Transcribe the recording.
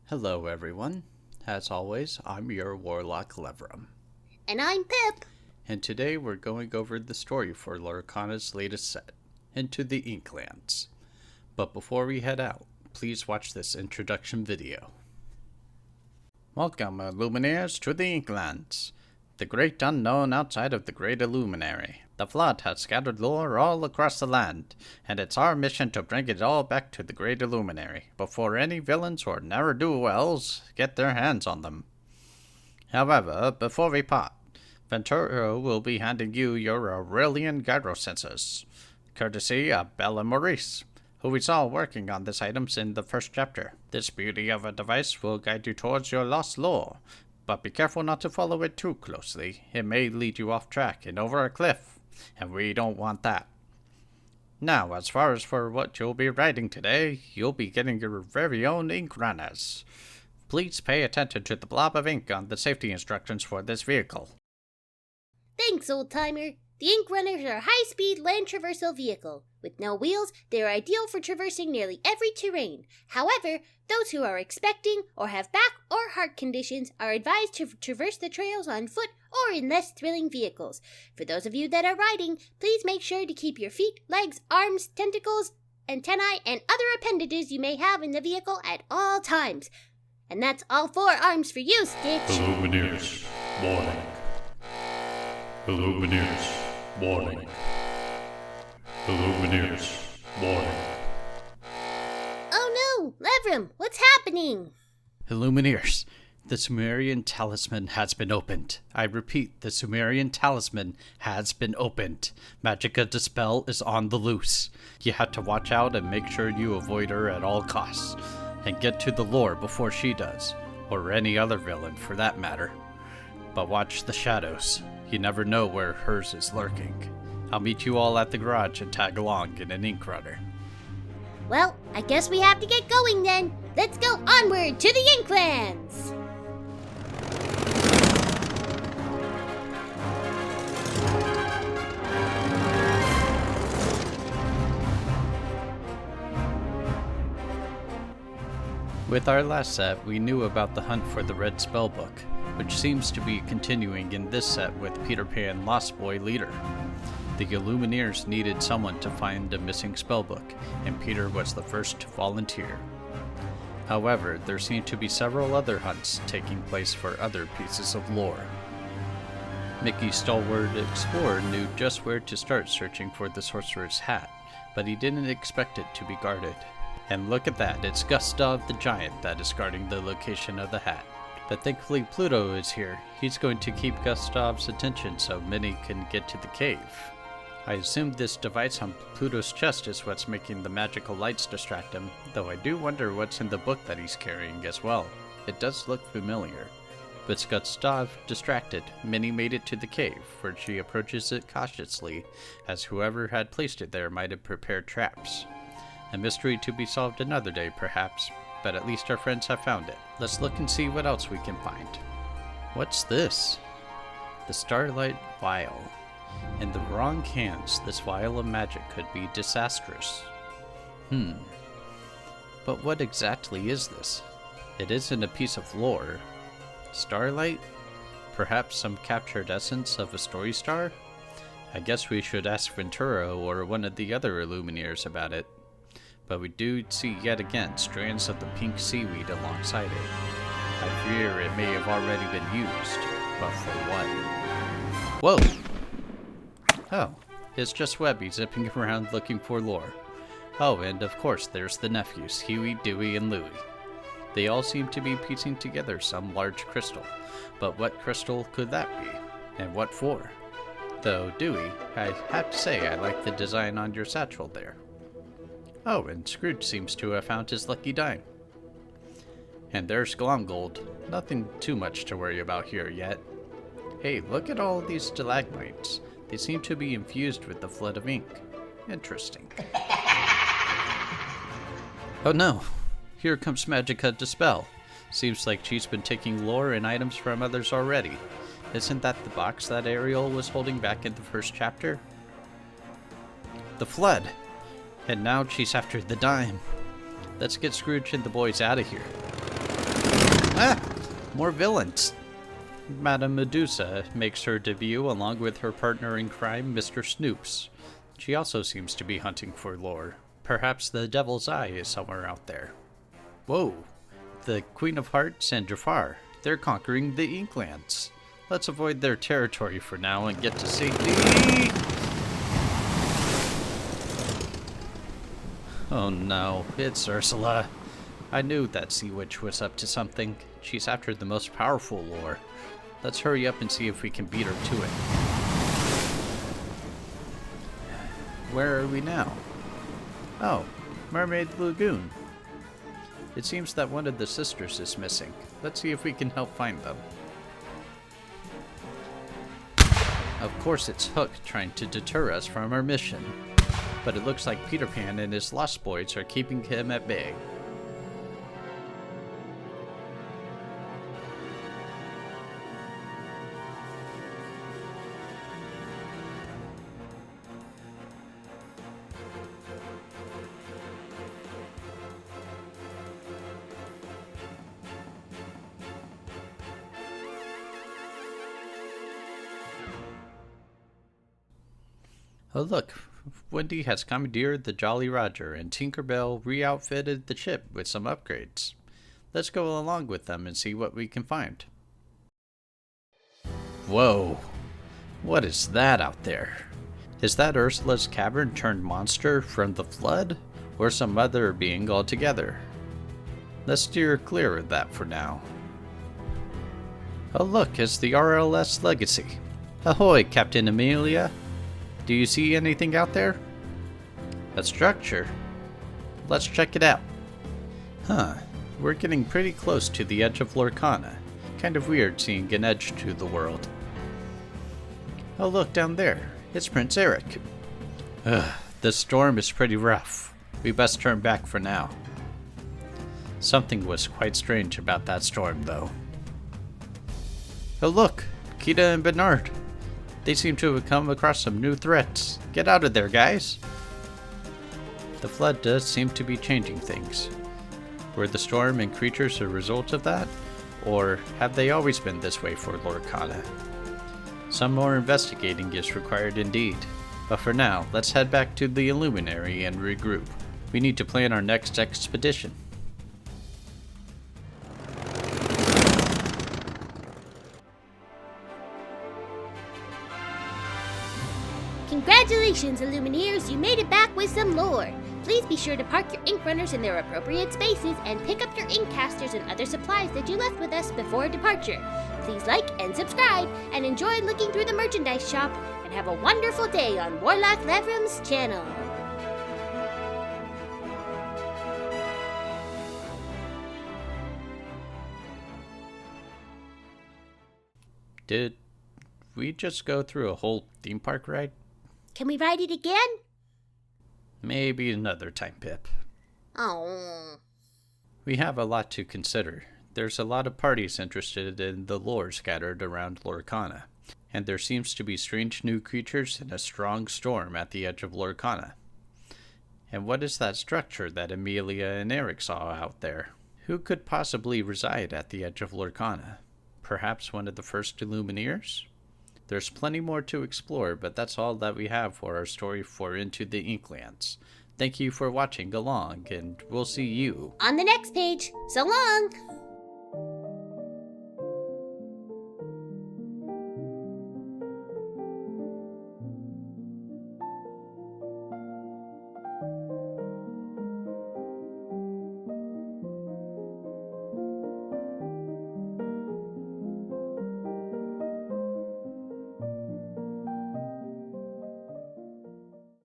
Hello everyone. As always, I'm your Warlock Levram. And I'm Pip. And today we're going over the story for Lorcana's latest set, Into the Inklands. But before we head out, please watch this introduction video. Welcome, Illuminaries, to the Inklands, the great unknown outside of the Great Illuminary. The Flood has scattered lore all across the land, and it's our mission to bring it all back to the Great Illuminary before any villains or ne'er-do-wells get their hands on them. However, before we part, Ventura will be handing you your Aurelian gyro sensors, courtesy of Belle and Maurice, who we saw working on these items in the first chapter. This beauty of a device will guide you towards your lost lore, but be careful not to follow it too closely. It may lead you off track and over a cliff, and we don't want that. Now, as far as for what you'll be riding today, you'll be getting your very own ink runners. Please pay attention to the blob of ink on the safety instructions for this vehicle. Thanks, old-timer. The Ink Runners are a high-speed land traversal vehicle. With no wheels, they are ideal for traversing nearly every terrain. However, those who are expecting or have back or heart conditions are advised to traverse the trails on foot or in less thrilling vehicles. For those of you that are riding, please make sure to keep your feet, legs, arms, tentacles, antennae, and other appendages you may have in the vehicle at all times. And that's all 4 arms for you, Stitch. Illumineers, warning. Illumineers, warning. Illumineers, warning. Oh no, Levram, what's happening? Illumineers, the Sumerian talisman has been opened. I repeat, the Sumerian talisman has been opened. Magica Dispel is on the loose. You have to watch out and make sure you avoid her at all costs, and get to the lore before she does, or any other villain for that matter. But watch the shadows. You never know where hers is lurking. I'll meet you all at the garage and tag along in an ink runner. Well, I guess we have to get going then. Let's go onward to the Inklands! With our last set, we knew about the hunt for the Red Spellbook, which seems to be continuing in this set with Peter Pan Lost Boy leader. The Illumineers needed someone to find a missing spellbook, and Peter was the first to volunteer. However, there seem to be several other hunts taking place for other pieces of lore. Mickey Stalwart Explorer knew just where to start searching for the Sorcerer's Hat, but he didn't expect it to be guarded. And look at that, it's Gustav the Giant that is guarding the location of the hat. But thankfully Pluto is here. He's going to keep Gustav's attention so Minnie can get to the cave. I assume this device on Pluto's chest is what's making the magical lights distract him, though I do wonder what's in the book that he's carrying as well. It does look familiar. With Gustav distracted, Minnie made it to the cave, where she approaches it cautiously, as whoever had placed it there might have prepared traps. A mystery to be solved another day, perhaps, but at least our friends have found it. Let's look and see what else we can find. What's this? The Starlight Vial. In the wrong hands, this vial of magic could be disastrous. But what exactly is this? It isn't a piece of lore. Starlight? Perhaps some captured essence of a story star? I guess we should ask Ventura or one of the other Illumineers about it. But we do see yet again strands of the pink seaweed alongside it. I fear it may have already been used, but for what? Whoa! Oh, it's just Webby zipping around looking for lore. Oh, and of course there's the nephews, Huey, Dewey, and Louie. They all seem to be piecing together some large crystal, but what crystal could that be? And what for? Though, Dewey, I have to say I like the design on your satchel there. Oh, and Scrooge seems to have found his lucky dime. And there's Glomgold. Nothing too much to worry about here yet. Hey, look at all these stalagmites. They seem to be infused with the flood of ink. Interesting. Oh no! Here comes Magica Dispel. Seems like she's been taking lore and items from others already. Isn't that the box that Ariel was holding back in the first chapter? The flood! And now she's after the dime. Let's get Scrooge and the boys out of here. Ah! More villains! Madame Medusa makes her debut along with her partner in crime, Mr. Snoops. She also seems to be hunting for lore. Perhaps the Devil's Eye is somewhere out there. Whoa! The Queen of Hearts and Jafar. They're conquering the Inklands. Let's avoid their territory for now and get to safety. Oh no, it's Ursula. I knew that sea witch was up to something. She's after the most powerful lore. Let's hurry up and see if we can beat her to it. Where are we now? Oh, Mermaid Lagoon. It seems that one of the sisters is missing. Let's see if we can help find them. Of course it's Hook trying to deter us from our mission. But it looks like Peter Pan and his Lost Boys are keeping him at bay. Oh look, Wendy has commandeered the Jolly Roger and Tinkerbell re-outfitted the ship with some upgrades. Let's go along with them and see what we can find. Whoa, what is that out there? Is that Ursula's cavern turned monster from the flood, or some other being altogether? Let's steer clear of that for now. Oh look, it's the RLS Legacy. Ahoy, Captain Amelia! Do you see anything out there? A structure? Let's check it out. Huh, we're getting pretty close to the edge of Lorcana. Kind of weird seeing an edge to the world. Oh look, down there. It's Prince Eric. Ugh, the storm is pretty rough. We best turn back for now. Something was quite strange about that storm, though. Oh look, Kita and Bernard. They seem to have come across some new threats. Get out of there, guys! The flood does seem to be changing things. Were the storm and creatures a result of that? Or have they always been this way for Lorcana? Some more investigating is required indeed. But for now, let's head back to the Illuminary and regroup. We need to plan our next expedition. Congratulations, Illumineers! You made it back with some lore! Please be sure to park your ink runners in their appropriate spaces and pick up your ink casters and other supplies that you left with us before departure. Please like and subscribe and enjoy looking through the merchandise shop, and have a wonderful day on Warlock Levram's channel. Did we just go through a whole theme park ride? Can we ride it again? Maybe another time, Pip. Oh. We have a lot to consider. There's a lot of parties interested in the lore scattered around Lorcana, and there seems to be strange new creatures and a strong storm at the edge of Lorcana. And what is that structure that Amelia and Eric saw out there? Who could possibly reside at the edge of Lorcana? Perhaps one of the first Illumineers? There's plenty more to explore, but that's all that we have for our story for Into the Inklands. Thank you for watching along, and we'll see you on the next page. So long!